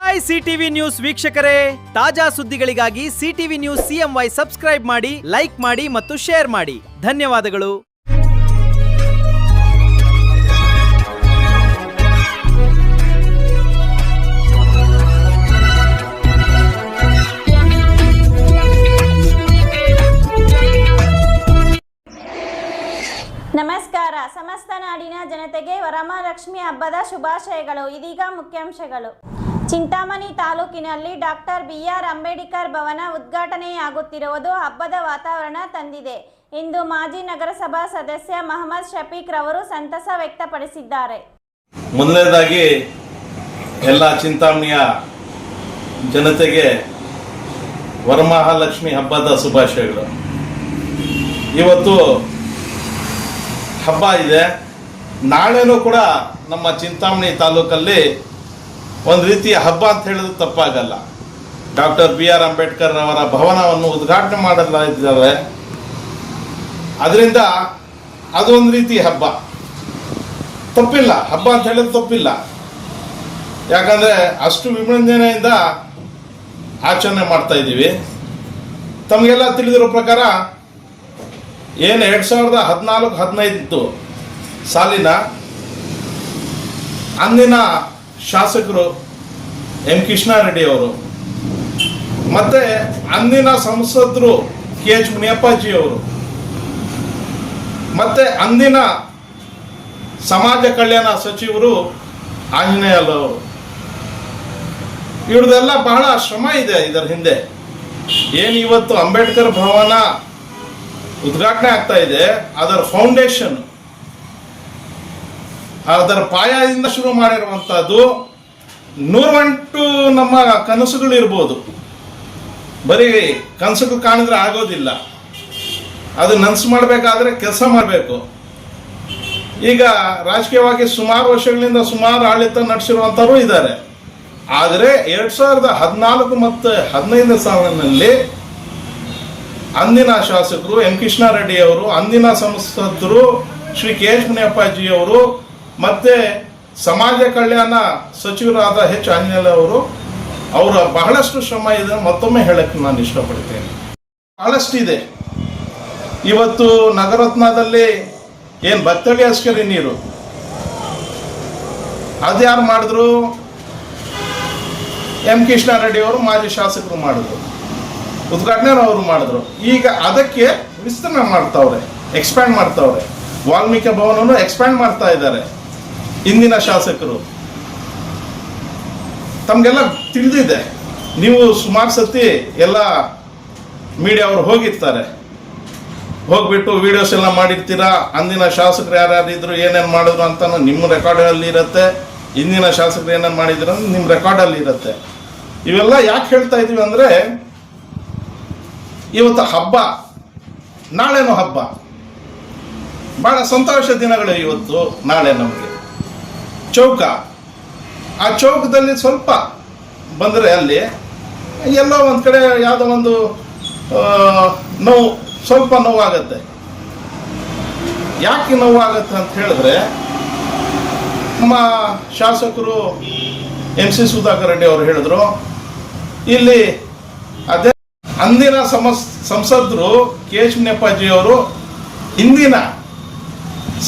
Hi CTV news ವೀಕ್ಷಕರೇ, ತಾಜಾ ಸುದ್ದಿಗಳಿಗಾಗಿ ಸಿಟಿವಿ ನ್ಯೂಸ್ CMY ಸಬ್ಸ್ಕ್ರೈಬ್ ಮಾಡಿ, ಲೈಕ್ ಮಾಡಿ ಮತ್ತು ಶೇರ್ ಮಾಡಿ. ಧನ್ಯವಾದಗಳು. ನಮಸ್ಕಾರ. ಸಮಸ್ತ ನಾಡಿನ ಜನತೆಗೆ ವರಮಹಾಲಕ್ಷ್ಮಿ ಹಬ್ಬದ ಶುಭಾಶಯಗಳು. ಇದೀಗ ಮುಖ್ಯಾಂಶಗಳು. ಚಿಂತಾಮಣಿ ತಾಲೂಕಿನಲ್ಲಿ ಡಾಕ್ಟರ್ BR ಅಂಬೇಡ್ಕರ್ ಭವನ ಉದ್ಘಾಟನೆಯಾಗುತ್ತಿರುವುದು ಹಬ್ಬದ ವಾತಾವರಣ ತಂದಿದೆ ಎಂದು ಮಾಜಿ ನಗರಸಭಾ ಸದಸ್ಯ ಮೊಹಮ್ಮದ್ ಶಫೀಕ್ ರವರು ಸಂತಸ ವ್ಯಕ್ತಪಡಿಸಿದ್ದಾರೆ. ಮೊದಲನೇದಾಗಿ ಎಲ್ಲ ಚಿಂತಾಮಣಿಯ ಜನತೆಗೆ ವರಮಹಾಲಕ್ಷ್ಮಿ ಹಬ್ಬದ ಶುಭಾಶಯಗಳು. ಇವತ್ತು ಹಬ್ಬ ಇದೆ. ನಾಳೆನೂ ಕೂಡ ನಮ್ಮ ಚಿಂತಾಮಣಿ ತಾಲೂಕಲ್ಲಿ ಒಂದು ರೀತಿಯ ಹಬ್ಬ ಅಂತ ಹೇಳಿದ್ರೆ ತಪ್ಪಾಗಲ್ಲ. ಡಾಕ್ಟರ್ BR ಅಂಬೇಡ್ಕರ್ ಅವರ ಭವನವನ್ನು ಉದ್ಘಾಟನೆ ಮಾಡಲಾಗಿದ್ದಾರೆ. ಅದರಿಂದ ಅದೊಂದು ರೀತಿ ಹಬ್ಬ, ತಪ್ಪಿಲ್ಲ. ಹಬ್ಬ ಅಂತ ಹೇಳಿದ್ರೆ ತಪ್ಪಿಲ್ಲ. ಯಾಕಂದರೆ ಅಷ್ಟು ವಿಜೃಂಭಣೆಯಿಂದ ಆಚರಣೆ ಮಾಡ್ತಾ ಇದ್ದೀವಿ. ತಮಗೆಲ್ಲ ತಿಳಿದಿರೋ ಪ್ರಕಾರ ಏನು 2014-15 ಸಾಲಿನ ಅಂದಿನ ಶಾಸಕರು M ಕೃಷ್ಣಾರೆಡ್ಡಿ ಅವರು ಮತ್ತು ಅಂದಿನ ಸಂಸದರು KH ಮುನಿಯಪ್ಪಾಜಿ ಅವರು ಮತ್ತು ಅಂದಿನ ಸಮಾಜ ಕಲ್ಯಾಣ ಸಚಿವರು ಆಂಜನೇಯ ಅವರು, ಇವ್ರದೆಲ್ಲ ಬಹಳ ಶ್ರಮ ಇದೆ ಇದರ ಹಿಂದೆ. ಏನು ಇವತ್ತು ಅಂಬೇಡ್ಕರ್ ಭವನ ಉದ್ಘಾಟನೆ ಆಗ್ತಾ ಇದೆ, ಅದರ ಫೌಂಡೇಶನ್, ಅದರ ಪಾಯದಿಂದ ಶುರು ಮಾಡಿರುವಂಥದ್ದು 108 ನಮ್ಮ ಕನಸುಗಳು ಇರ್ಬೋದು. ಬರೀ ಕನಸುಗಳು ಕಾಣಿದ್ರೆ ಆಗೋದಿಲ್ಲ, ಅದು ನನಸು ಮಾಡಬೇಕಾದ್ರೆ ಕೆಲಸ ಮಾಡಬೇಕು. ಈಗ ರಾಜಕೀಯವಾಗಿ ಸುಮಾರು ವರ್ಷಗಳಿಂದ ಸುಮಾರು ಆಡಳಿತ ನಡೆಸಿರುವಂಥವರು ಇದ್ದಾರೆ. ಆದರೆ 2014 ಮತ್ತು 15 ಸಾಲಿನಲ್ಲಿ ಅಂದಿನ ಶಾಸಕರು M ಕೃಷ್ಣಾರೆಡ್ಡಿ ಅವರು, ಅಂದಿನ ಸಂಸದರು ಶ್ರೀ KH ಮುನಿಯಪ್ಪಾಜಿ ಅವರು ಮತ್ತು ಸಮಾಜ ಕಲ್ಯಾಣ ಸಚಿವರಾದ H ಆಂಜನೇಯ ಅವರು, ಅವರ ಬಹಳಷ್ಟು ಶ್ರಮ ಇದೆ. ಮತ್ತೊಮ್ಮೆ ಹೇಳಕ್ಕೆ ನಾನು ಇಷ್ಟಪಡ್ತೇನೆ. ಬಹಳಷ್ಟು ಇದೆ. ಇವತ್ತು ನಗರತ್ನದಲ್ಲಿ ಏನು ಬತ್ತಳಿ ಅಸ್ಕರಿ ನೀರು ಅದ್ಯಾರು ಮಾಡಿದ್ರು? M ಕೃಷ್ಣಾರೆಡ್ಡಿ ಅವರು ಮಾಜಿ ಶಾಸಕರು ಮಾಡಿದ್ರು, ಉದ್ಘಾಟನೆ ಅವರು ಮಾಡಿದ್ರು. ಈಗ ಅದಕ್ಕೆ ವಿಸ್ತರಣೆ ಮಾಡ್ತಾವ್ರೆ, ಎಕ್ಸ್ಪ್ಯಾಂಡ್ ಮಾಡ್ತಾವ್ರೆ. ವಾಲ್ಮೀಕಿ ಭವನವನ್ನು ಎಕ್ಸ್ಪ್ಯಾಂಡ್ ಮಾಡ್ತಾ ಇದ್ದಾರೆ ಇಂದಿನ ಶಾಸಕರು. ತಮಗೆಲ್ಲ ತಿಳಿದಿದೆ. ನೀವು ಸುಮಾರು ಸತಿ ಎಲ್ಲ ಮೀಡಿಯಾ ಅವರು ಹೋಗಿರ್ತಾರೆ, ಹೋಗ್ಬಿಟ್ಟು ವಿಡಿಯೋಸ್ ಎಲ್ಲ ಮಾಡಿರ್ತೀರಾ. ಅಂದಿನ ಶಾಸಕರು ಯಾರ್ಯಾರಿದ್ರು, ಏನೇನು ಮಾಡಿದ್ರು ಅಂತ ನಿಮ್ಮ ರೆಕಾರ್ಡಲ್ಲಿ ಇರುತ್ತೆ. ಇಂದಿನ ಶಾಸಕರು ಏನೇನು ಮಾಡಿದ್ರು ಅಂತ ನಿಮ್ಮ ರೆಕಾರ್ಡಲ್ಲಿ ಇರುತ್ತೆ. ಇವೆಲ್ಲ ಯಾಕೆ ಹೇಳ್ತಾ ಇದ್ದೀವಿ ಅಂದರೆ, ಇವತ್ತು ಹಬ್ಬ, ನಾಳೆನೂ ಹಬ್ಬ, ಭಾಳ ಸಂತೋಷ ದಿನಗಳು ಇವತ್ತು ನಾಳೆ. ನಮಗೆ ಚೌಕ, ಆ ಚೌಕದಲ್ಲಿ ಸ್ವಲ್ಪ ಬಂದರೆ ಅಲ್ಲಿ ಎಲ್ಲೋ ಒಂದು ಕಡೆ ಯಾವುದೋ ಒಂದು ನೋವು, ಸ್ವಲ್ಪ ನೋವಾಗತ್ತೆ. ಯಾಕೆ ನೋವಾಗತ್ತೆ ಅಂತ ಹೇಳಿದ್ರೆ, ನಮ್ಮ ಶಾಸಕರು MC ಸುಧಾಕರ್ ರೆಡ್ಡಿ ಅವರು ಹೇಳಿದ್ರು, ಇಲ್ಲಿ ಅದೇ ಅಂದಿನ ಸಂಸದರು KH ಮುನಿಯಪ್ಪಾಜಿ ಅವರು ಇಂದಿನ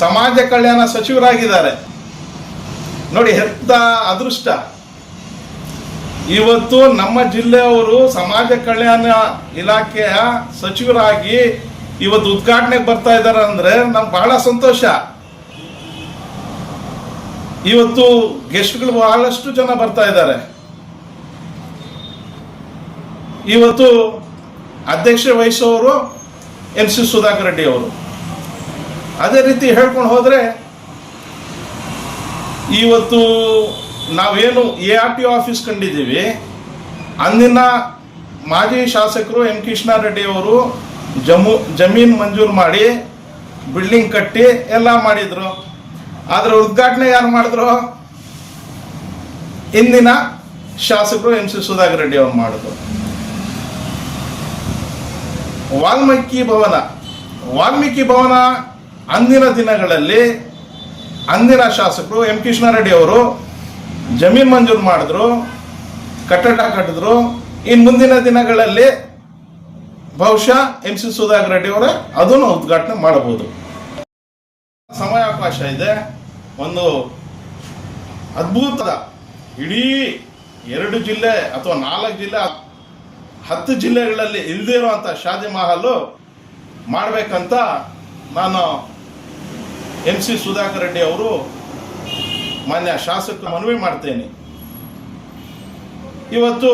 ಸಮಾಜ ಕಲ್ಯಾಣ ಸಚಿವರಾಗಿದ್ದಾರೆ. ನೋಡಿ, ಹೆತ್ತ ಅದೃಷ್ಟ. ಇವತ್ತು ನಮ್ಮ ಜಿಲ್ಲೆಯವರು ಸಮಾಜ ಕಲ್ಯಾಣ ಇಲಾಖೆಯ ಸಚಿವರಾಗಿ ಇವತ್ತು ಉದ್ಘಾಟನೆಗೆ ಬರ್ತಾ ಇದ್ದಾರೆ ಅಂದರೆ ನಮ್ಗೆ ಬಹಳ ಸಂತೋಷ. ಇವತ್ತು ಗೆಸ್ಟ್ಗಳು ಬಹಳಷ್ಟು ಜನ ಬರ್ತಾ ಇದ್ದಾರೆ. ಇವತ್ತು ಅಧ್ಯಕ್ಷತೆ ವಹಿಸೋರು MC ಸುಧಾಕರ್ ರೆಡ್ಡಿ ಅವರು. ಅದೇ ರೀತಿ ಹೇಳ್ಕೊಂಡು ಹೋದರೆ, ಇವತ್ತು ನಾವೇನು ARTO ಆಫೀಸ್ ಕಂಡಿದ್ದೀವಿ, ಅಂದಿನ ಮಾಜಿ ಶಾಸಕರು M ಕೃಷ್ಣಾರೆಡ್ಡಿ ಅವರು ಜಮೀನು ಮಂಜೂರು ಮಾಡಿ ಬಿಲ್ಡಿಂಗ್ ಕಟ್ಟಿ ಎಲ್ಲ ಮಾಡಿದರು. ಅದರ ಉದ್ಘಾಟನೆ ಯಾರು ಮಾಡಿದ್ರು? ಇಂದಿನ ಶಾಸಕರು MC ಸುಧಾಕರ್ ರೆಡ್ಡಿ ಅವರು ಮಾಡಿದ್ರು. ವಾಲ್ಮೀಕಿ ಭವನ ಅಂದಿನ ದಿನಗಳಲ್ಲಿ ಅಂದಿನ ಶಾಸಕರು M ಕೃಷ್ಣಾರೆಡ್ಡಿ ಅವರು ಜಮೀನು ಮಂಜೂರು ಮಾಡಿದ್ರು. ಕಟ್ಟಡ ಕಟ್ಟಿದ್ರು. ಇನ್ನು ಮುಂದಿನ ದಿನಗಳಲ್ಲಿ ಬಹುಶಃ MC ಸುಧಾಕರ್ ರೆಡ್ಡಿ ಅವರ ಅದನ್ನು ಉದ್ಘಾಟನೆ ಮಾಡಬಹುದು. ಸಮಯಾವಕಾಶ ಇದೆ. ಒಂದು ಅದ್ಭುತದ ಇಡೀ 2 ಜಿಲ್ಲೆ ಅಥವಾ 4 ಜಿಲ್ಲೆ 10 ಜಿಲ್ಲೆಗಳಲ್ಲಿ ಇಲ್ಲದೇ ಇರುವಂಥ ಶಾದಿ ಮಹಲ್ ಮಾಡಬೇಕಂತ ನಾನು MC ಸುಧಾಕರ್ ರೆಡ್ಡಿ ಅವರು ಮಾನ್ಯ ಶಾಸಕರು ಮನವಿ ಮಾಡ್ತೇನೆ. ಇವತ್ತು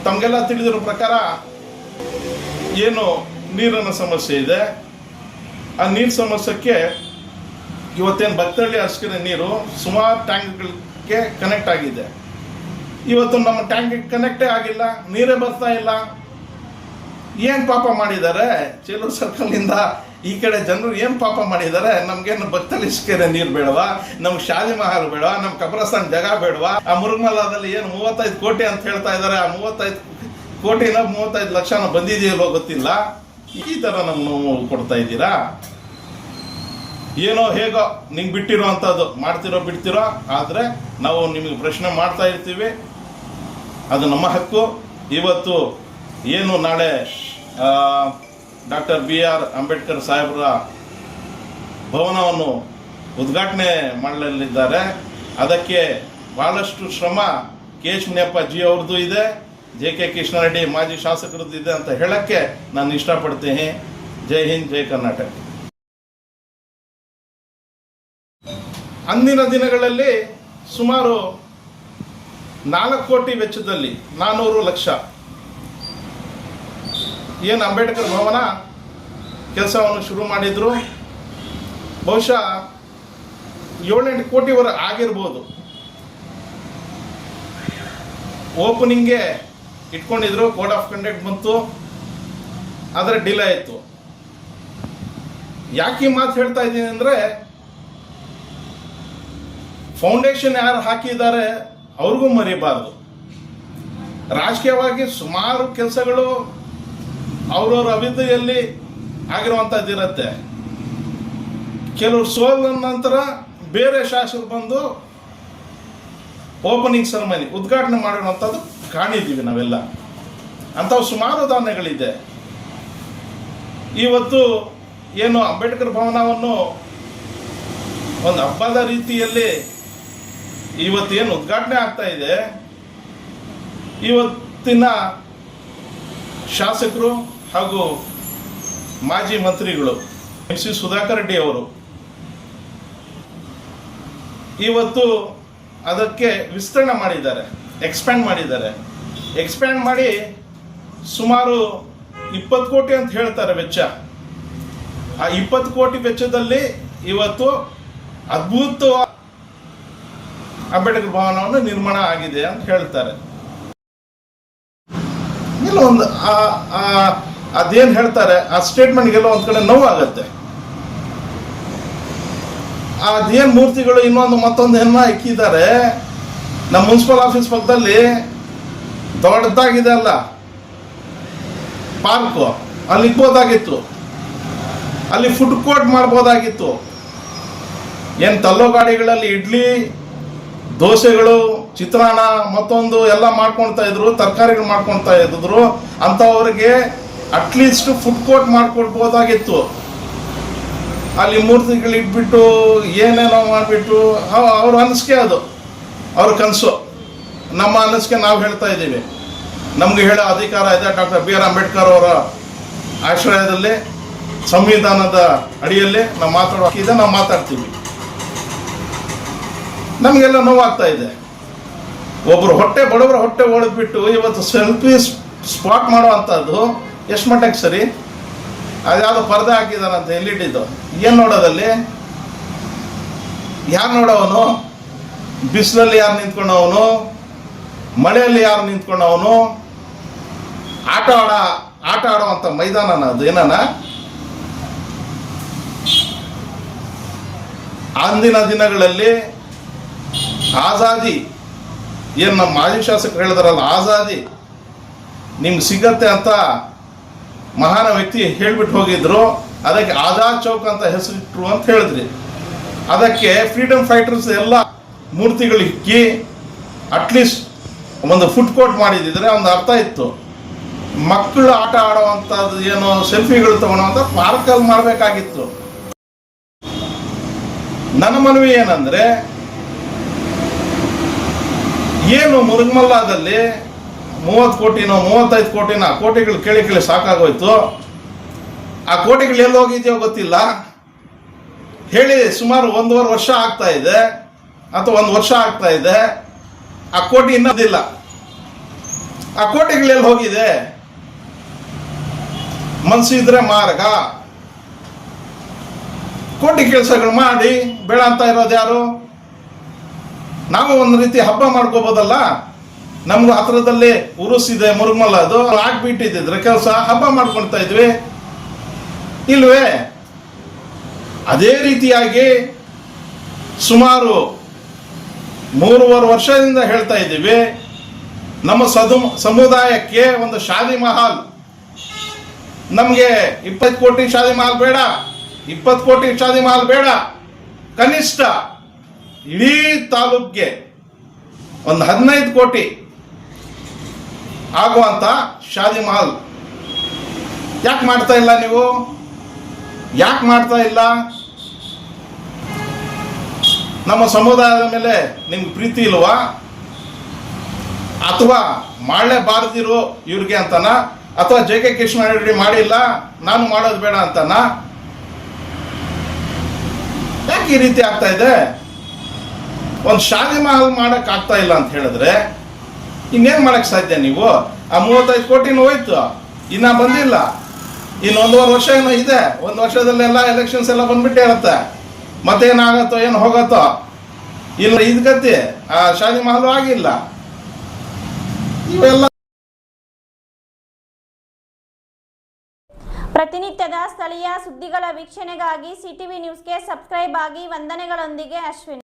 ತಮಗೆಲ್ಲ ತಿಳಿದಿರೋ ಪ್ರಕಾರ ಏನು ನೀರಿನ ಸಮಸ್ಯೆ ಇದೆ, ಆ ನೀರು ಸಮಸ್ಯೆಗೆ ಇವತ್ತೇನು ಬತ್ತಳ್ಳಿ ಅರಸಿಕೆರೆ ನೀರು ಸುಮಾರು ಟ್ಯಾಂಕ್ಗಳಿಗೆ ಕನೆಕ್ಟ್ ಆಗಿದೆ. ಇವತ್ತು ನಮ್ಮ ಟ್ಯಾಂಕಿಗೆ ಕನೆಕ್ಟೇ ಆಗಿಲ್ಲ, ನೀರೇ ಬರ್ತಾ ಇಲ್ಲ. ಏನು ಪಾಪ ಮಾಡಿದ್ದಾರೆ ಚೇಲೂರು ಸರ್ಕಲ್ನಿಂದ ಈ ಕಡೆ ಜನರು ಏನು ಪಾಪ ಮಾಡಿದ್ದಾರೆ? ನಮ್ಗೇನು ಬತ್ತಳ್ಳಿ ಅರಸಿಕೆರೆ ನೀರು ಬೇಡವಾ? ನಮ್ಗೆ ಶಾದಿ ಮಹಲ್ ಬೇಡವಾ? ನಮ್ಮ ಕಬ್ರಸ್ತಾನ್ ಜಾಗ ಬೇಡವಾ? ಆ ಮುರುಗಮಲದಲ್ಲಿ ಏನು 35 ಕೋಟಿ ಅಂತ ಹೇಳ್ತಾ ಇದ್ದಾರೆ, ಆ 35 ಕೋಟಿನ 35 ಲಕ್ಷನ ಬಂದಿದೆಯಲ್ಲೋ ಗೊತ್ತಿಲ್ಲ. ಈ ಥರ ನಮ್ಗೆ ನೋವು ಕೊಡ್ತಾ ಇದ್ದೀರಾ? ಏನೋ ಹೇಗೋ ನಿಂಗೆ ಬಿಟ್ಟಿರೋ ಅಂಥದ್ದು ಮಾಡ್ತಿರೋ ಬಿಡ್ತಿರೋ, ಆದರೆ ನಾವು ನಿಮಗೆ ಪ್ರಶ್ನೆ ಮಾಡ್ತಾ ಇರ್ತೀವಿ. ಅದು ನಮ್ಮ ಹಕ್ಕು. ಇವತ್ತು ಏನು ನಾಳೆ ಡಾಕ್ಟರ್ BR ಅಂಬೇಡ್ಕರ್ ಸಾಹೇಬರ ಭವನವನ್ನು ಉದ್ಘಾಟನೆ ಮಾಡಲಿದ್ದಾರೆ. ಅದಕ್ಕೆ ಬಹಳಷ್ಟು ಶ್ರಮ KH ಮುನಿಯಪ್ಪ ಜಿ ಅವ್ರದ್ದು ಇದೆ, JK ಕೃಷ್ಣಾರೆಡ್ಡಿ ಮಾಜಿ ಶಾಸಕರದ್ದು ಇದೆ ಅಂತ ಹೇಳಕ್ಕೆ ನಾನು ಇಷ್ಟಪಡ್ತೀನಿ. ಜೈ ಹಿಂದ್, ಜೈ ಕರ್ನಾಟಕ. ಅಂದಿನ ದಿನಗಳಲ್ಲಿ ಸುಮಾರು 4 ಕೋಟಿ ವೆಚ್ಚದಲ್ಲಿ 400 ಲಕ್ಷ ಏನು ಅಂಬೇಡ್ಕರ್ ಭವನ ಕೆಲಸವನ್ನು ಶುರು ಮಾಡಿದ್ರು. ಬಹುಶಃ 7-8 ಕೋಟಿವರೆಗೆ ಆಗಿರ್ಬೋದು. ಓಪನಿಂಗ್ಗೆ ಇಟ್ಕೊಂಡಿದ್ರು, ಕೋಡ್ ಆಫ್ ಕಂಡಕ್ಟ್ ಬಂತು, ಆದರೆ ಡಿಲೇ ಆಯಿತು. ಯಾಕೆ ಮಾತು ಹೇಳ್ತಾ ಇದ್ದೀನಿ ಅಂದರೆ, ಫೌಂಡೇಶನ್ ಯಾರು ಹಾಕಿದ್ದಾರೆ ಅವ್ರಿಗೂ ಮರಿಬಾರ್ದು. ರಾಜಕೀಯವಾಗಿ ಸುಮಾರು ಕೆಲಸಗಳು ಅವ್ರವ್ರ ಅಭಿವೃದ್ಧಿಯಲ್ಲಿ ಆಗಿರುವಂಥದ್ದಿರುತ್ತೆ. ಕೆಲವರು ಸೋಲ ನಂತರ ಬೇರೆ ಶಾಸಕರು ಬಂದು ಓಪನಿಂಗ್ ಸೆರೆಮನಿ ಉದ್ಘಾಟನೆ ಮಾಡಿರುವಂಥದ್ದು ಕಾಣಿದ್ದೀವಿ ನಾವೆಲ್ಲ. ಅಂಥವು ಸುಮಾರು ಉದಾಹರಣೆಗಳಿದೆ. ಇವತ್ತು ಏನು ಅಂಬೇಡ್ಕರ್ ಭವನವನ್ನು ಒಂದು ಹಬ್ಬದ ರೀತಿಯಲ್ಲಿ ಇವತ್ತೇನು ಉದ್ಘಾಟನೆ ಆಗ್ತಾ ಇದೆ, ಇವತ್ತಿನ ಶಾಸಕರು ಹಾಗೂ ಮಾಜಿ ಮಂತ್ರಿಗಳು MC ಸುಧಾಕರ್ ರೆಡ್ಡಿ ಅವರು ಇವತ್ತು ಅದಕ್ಕೆ ವಿಸ್ತರಣೆ ಮಾಡಿದ್ದಾರೆ, ಎಕ್ಸ್ಪ್ಯಾಂಡ್ ಮಾಡಿದ್ದಾರೆ. ಎಕ್ಸ್ಪ್ಯಾಂಡ್ ಮಾಡಿ ಸುಮಾರು 20 ಕೋಟಿ ಅಂತ ಹೇಳ್ತಾರೆ ವೆಚ್ಚ. ಆ 20 ಕೋಟಿ ವೆಚ್ಚದಲ್ಲಿ ಇವತ್ತು ಅದ್ಭುತ ಅಂಬೇಡ್ಕರ್ ಭವನವನ್ನು ನಿರ್ಮಾಣ ಆಗಿದೆ ಅಂತ ಹೇಳ್ತಾರೆ. ಇಲ್ಲ ಒಂದು ಅದೇನು ಹೇಳ್ತಾರೆ ಆ ಸ್ಟೇಟ್ಮೆಂಟ್ಗೆಲ್ಲ ಒಂದು ಕಡೆ ನೋವಾಗತ್ತೆ. ಅದೇನು ಮೂರ್ತಿಗಳು ಇನ್ನೊಂದು ಮತ್ತೊಂದು ಹೆಣ್ಣ ಇಕ್ಕಿದ್ದಾರೆ. ನಮ್ಮ ಮುನ್ಸಿಪಲ್ ಆಫೀಸ್ ಪಕ್ಕದಲ್ಲಿ ದೊಡ್ಡದಾಗಿದೆ ಅಲ್ಲ ಪಾರ್ಕು, ಅಲ್ಲಿ ಇಕ್ಬೋದಾಗಿತ್ತು, ಅಲ್ಲಿ ಫುಡ್ ಕೋರ್ಟ್ ಮಾಡ್ಬೋದಾಗಿತ್ತು. ಏನು ತಲ್ಲೋ ಗಾಡಿಗಳಲ್ಲಿ ಇಡ್ಲಿ ದೋಸೆಗಳು ಚಿತ್ರಾನ್ನ ಮತ್ತೊಂದು ಎಲ್ಲ ಮಾಡ್ಕೊಳ್ತಾ ಇದ್ರು, ತರಕಾರಿಗಳು ಮಾಡ್ಕೊಳ್ತಾ ಇದ್ರು. ಅಂಥವ್ರಿಗೆ ಅಟ್ಲೀಸ್ಟ್ ಫುಡ್ ಕೋರ್ಟ್ ಮಾಡ್ಕೊಡ್ಬೋದಾಗಿತ್ತು. ಅಲ್ಲಿ ಮೂರ್ತಿಗಳು ಇಟ್ಬಿಟ್ಟು ಏನೇನೋ ಮಾಡಿಬಿಟ್ಟು ಅವ್ರ ಅನಿಸಿಕೆ, ಅದು ಅವ್ರ ಕನಸು. ನಮ್ಮ ಅನಿಸಿಕೆ ನಾವು ಹೇಳ್ತಾ ಇದ್ದೀವಿ. ನಮಗೆ ಹೇಳೋ ಅಧಿಕಾರ ಇದೆ. ಡಾಕ್ಟರ್ BR ಅಂಬೇಡ್ಕರ್ ಅವರ ಆಶ್ರಯದಲ್ಲಿ ಸಂವಿಧಾನದ ಅಡಿಯಲ್ಲಿ ನಾವು ಮಾತಾಡೋಕ್ಕಿದೆ, ನಾವು ಮಾತಾಡ್ತೀವಿ. ನಮಗೆಲ್ಲ ನೋವಾಗ್ತಾ ಇದೆ. ಒಬ್ಬರು ಬಡವರ ಹೊಟ್ಟೆ ಒಡೆದ್ಬಿಟ್ಟು ಇವತ್ತು ಸೆಲ್ಫಿ ಸ್ಪಾಟ್ ಮಾಡುವಂಥದ್ದು ಎಷ್ಟು ಮಟ್ಟಕ್ಕೆ ಸರಿ? ಅದ್ಯಾವುದೋ ಪರ್ದೆ ಹಾಕಿದಾರಂತೆ ಎಲ್ಲಿಟ್ಟಿದ್ದು, ಏನು ನೋಡೋದಲ್ಲಿ? ಯಾರು ನೋಡೋವನು? ಬಿಸಿಲಲ್ಲಿ ಯಾರು ನಿಂತ್ಕೊಂಡವನು? ಮಳೆಯಲ್ಲಿ ಯಾರು ನಿಂತ್ಕೊಂಡವನು? ಆಟ ಆಡುವಂಥ ಮೈದಾನನ ಅದು? ಏನಾನ ಅಂದಿನ ದಿನಗಳಲ್ಲಿ ಆಜಾದಿ ಏನು ನಮ್ಮ ಮಾಜಿ ಶಾಸಕರು ಹೇಳಿದಾರಲ್ಲ, ಆಜಾದಿ ನಿಮ್ಗೆ ಸಿಗತ್ತೆ ಅಂತ ಮಹಾನ ವ್ಯಕ್ತಿ ಹೇಳ್ಬಿಟ್ಟು ಹೋಗಿದ್ರು. ಅದಕ್ಕೆ ಆಜಾದ್ ಚೌಕ್ ಅಂತ ಹೆಸರಿಟ್ರು ಅಂತ ಹೇಳಿದ್ರಿ. ಅದಕ್ಕೆ ಫ್ರೀಡಮ್ ಫೈಟರ್ಸ್ ಎಲ್ಲ ಮೂರ್ತಿಗಳು ಇಕ್ಕಿ ಅಟ್ಲೀಸ್ಟ್ ಒಂದು ಫುಡ್ ಕೋರ್ಟ್ ಮಾಡಿದಿದ್ರೆ ಒಂದು ಅರ್ಥ ಇತ್ತು. ಮಕ್ಕಳು ಆಟ ಆಡುವಂಥದ್ದು ಏನು ಸೆಲ್ಫಿಗಳು ತಗೊಳ್ಳುವಂಥ ಪಾರ್ಕಲ್ಲಿ ಮಾಡಬೇಕಾಗಿತ್ತು. ನನ್ನ ಮನವಿ ಏನಂದ್ರೆ, ಏನು ಮುರುಗಮಲ್ಲದಲ್ಲಿ 30 ಕೋಟಿನೋ 35 ಕೋಟಿನ ಕೋಟಿಗಳು ಕೇಳಿ ಸಾಕಾಗೋಯ್ತು. ಆ ಕೋಟಿಗಳು ಎಲ್ಲಿ ಹೋಗಿದೆಯೋ ಗೊತ್ತಿಲ್ಲ. ಹೇಳಿ ಸುಮಾರು 1.5 ವರ್ಷ ಆಗ್ತಾ ಇದೆ ಅಥವಾ 1 ವರ್ಷ ಆಗ್ತಾ ಇದೆ. ಆ ಕೋಟಿ ಇನ್ನದಿಲ್ಲ. ಆ ಕೋಟಿಗಳೆಲ್ಲಿ ಹೋಗಿದೆ? ಮನಸ್ಸಿದ್ರೆ ಮಾರ್ಗ. ಕೋಟಿ ಕೆಲಸಗಳು ಮಾಡಿ ಬೇಡ ಅಂತ ಇರೋದು ಯಾರು? ನಾವು ಒಂದು ರೀತಿ ಹಬ್ಬ ಮಾಡ್ಕೋಬೋದಲ್ಲ. ನಮ್ಗೆ ಹತ್ರದಲ್ಲಿ ಉರುಸಿದೆ ಮುರುಗಮಲ್ಲ, ಅದು ಆಗ್ಬಿಟ್ಟಿದ್ರೆ ಕೆಲಸ ಹಬ್ಬ ಮಾಡ್ಕೊಳ್ತಾ ಇದ್ವಿ ಇಲ್ವೇ? ಅದೇ ರೀತಿಯಾಗಿ ಸುಮಾರು 3.5 ವರ್ಷದಿಂದ ಹೇಳ್ತಾ ಇದ್ದೀವಿ, ನಮ್ಮ ಸಮುದಾಯಕ್ಕೆ ಒಂದು ಶಾದಿ ಮಹಲ್, ನಮಗೆ 20 ಕೋಟಿ ಶಾದಿ ಮಹಲ್ ಬೇಡ, 20 ಕೋಟಿ ಶಾದಿ ಮಹಲ್ ಬೇಡ, ಕನಿಷ್ಠ ಇಡೀ ತಾಲೂಕ್ಗೆ ಒಂದು 15 ಕೋಟಿ ಆಗುವಂತ ಶಾದಿ ಮಹಲ್ ಯಾಕೆ ಮಾಡ್ತಾ ಇಲ್ಲ ನೀವು? ಯಾಕೆ ಮಾಡ್ತಾ ಇಲ್ಲ? ನಮ್ಮ ಸಮುದಾಯದ ಮೇಲೆ ನಿಮ್ಗೆ ಪ್ರೀತಿ ಇಲ್ವಾ? ಅಥವಾ ಮಾಡಲೇಬಾರ್ದಿರೋ ಇವ್ರಿಗೆ ಅಂತನಾ? ಅಥವಾ JK ಕೃಷ್ಣ ರೆಡ್ಡಿ ಮಾಡಿಲ್ಲ ನಾನು ಮಾಡೋದು ಬೇಡ ಅಂತನಾ? ಯಾಕೆ ಈ ರೀತಿ ಆಗ್ತಾ ಇದೆ? ಒಂದು ಶಾದಿ ಮಹಲ್ ಮಾಡಕ್ ಆಗ್ತಾ ಇಲ್ಲ ಅಂತ ಹೇಳಿದ್ರೆ ಇನ್ನೇನ್ ಮಾಡಕ್ ಸಾಧ್ಯ ನೀವು? ಆ 35 ಕೋಟಿನೂ ಹೋಯ್ತು, ಇನ್ನ ಬಂದಿಲ್ಲ. ಇನ್ನು 1.5 ವರ್ಷ ಏನೋ ಇದೆ. 1 ವರ್ಷದಲ್ಲೆಲ್ಲ ಎಲೆಕ್ಷನ್ಸ್ ಎಲ್ಲ ಬಂದ್ಬಿಟ್ಟೆ ಇರುತ್ತೆ. ಮತ್ತೇನಾಗತ್ತೋ ಏನು ಹೋಗತ್ತೋ ಇಲ್ಲ. ಇದ್ಗತಿ ಆ ಶಾದಿ ಮಹಲ್ ಆಗಿಲ್ಲ. ಇವೆಲ್ಲ ಪ್ರತಿನಿತ್ಯದ ಸ್ಥಳೀಯ ಸುದ್ದಿಗಳ ವೀಕ್ಷಣೆಗಾಗಿ CTV ನ್ಯೂಸ್ಗೆ ಸಬ್ಸ್ಕ್ರೈಬ್ ಆಗಿ. ವಂದನೆಗಳೊಂದಿಗೆ ಅಶ್ವಿನಿ.